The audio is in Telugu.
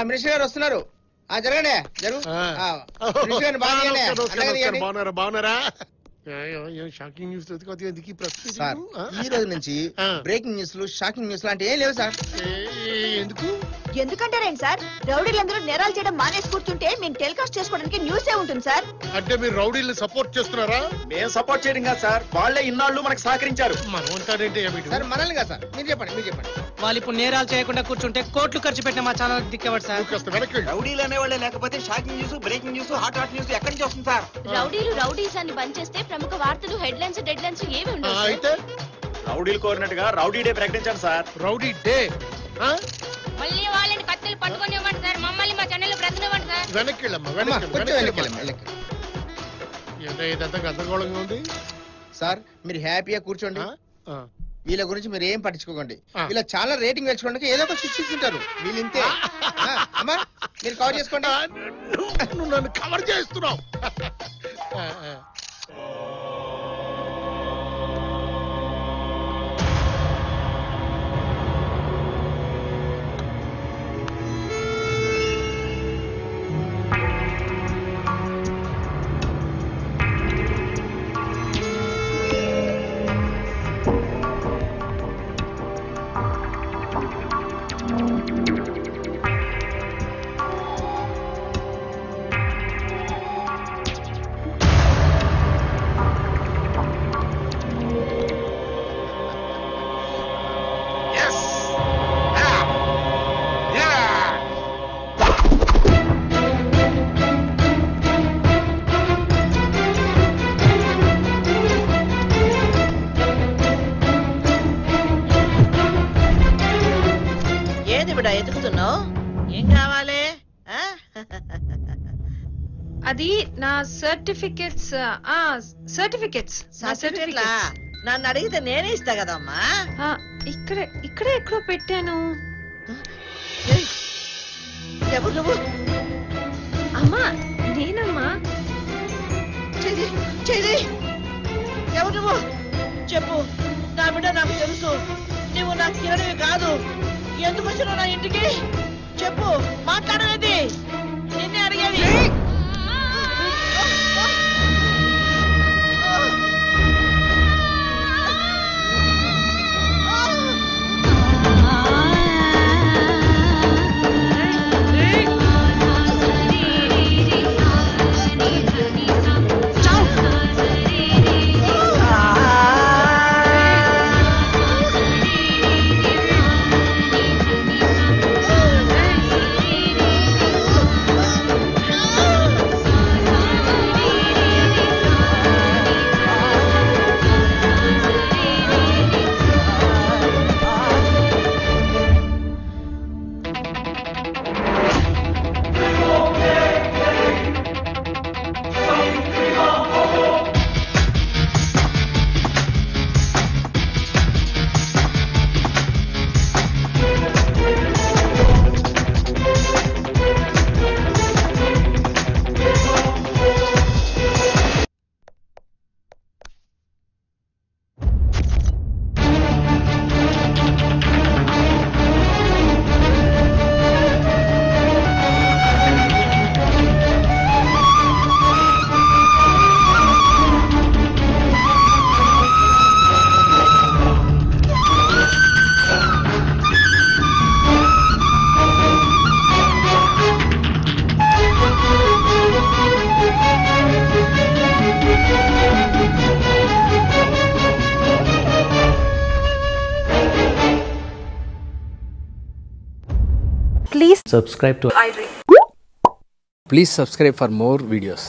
మినిస్టర్ గారు వస్తున్నారు. జరగండి జరుగు. బాగున్నారా? షాకింగ్ న్యూస్ ఈ రోజు నుంచి బ్రేకింగ్ న్యూస్లు షాకింగ్ న్యూస్ లాంటి ఏం లేవు సార్. ఎందుకంటారేంటి సార్? రౌడీలందరూ నేరాలు చేయడం మానేసి కూర్చుంటే మేము టెలికాస్ట్ చేసుకోవడానికి న్యూసే ఉంటుంది సార్. అంటే మీరు రౌడీల్ని సపోర్ట్ చేస్తున్నారా? మేము సపోర్ట్ చేయడం కాదు సార్, వాళ్ళే ఇన్నాళ్ళు మనకు సహకరించారు. మనం అంటారేంటి సార్? మనల్ని కాదు సార్, మీరు చెప్పండి. వాళ్ళు ఇప్పుడు నేరాలు చేయకుండా కూర్చుంటే కోట్లు ఖర్చు పెట్టిన మా ఛానల్ దిక్కేవాడు సార్. రౌడీలు అనేవాళ్ళే లేకపోతే shocking news, breaking news, hot news ఎక్కడి నుంచి వస్తుంది సార్? రౌడీసాన్ని బంద్ చేస్తే ప్రముఖ వార్తలు, హెడ్లైన్స్, డెడ్లైన్స్ ఏమి ఉండవు. అయితే రౌడీలు కోరినట్టుగా రౌడీ డే ప్రకటించాను సార్. రౌడీ డే మళ్ళీ వాళ్ళని కత్తులు పట్టుకొని ఇవ్వండి సార్, మమ్మల్ని మా ఛానల్ ప్రతినివ్వండి సార్. వెనక్కి ఇదంతా గందరగోళంగా ఉంది సార్. మీరు హ్యాపీగా కూర్చోండి. వీళ్ళ గురించి మీరు ఏం పట్టించుకోకండి. వీళ్ళ చాలా రేటింగ్ తెచ్చుకోవడానికి ఏదో ఒక శిక్షిస్తుంటారు. వీళ్ళు ఇంతే. అమ్మా మీరు కవర్ చేసుకోండి. నువ్వు నన్ను కవర్ చేస్తున్నావు. ఎదుగుతున్నావు? ఏం కావాలి? అది నా సర్టిఫికెట్స్. నన్ను అడిగితే నేనే ఇస్తా కదమ్మా. ఇక్కడే ఎక్కడో పెట్టాను. ఎవరు నువ్వు? అమ్మా నేనమ్మా. ఎవరు నువ్వు? చెప్పు. నా బిడ్డ నాకు తెలుసు. నువ్వు నా కిరణవి కాదు. ఎందుకు వచ్చినావు నా ఇంటికి? చెప్పు, మాట్లాడేది. నిన్నే అడిగేది. Please subscribe to iDream. Please subscribe for more videos.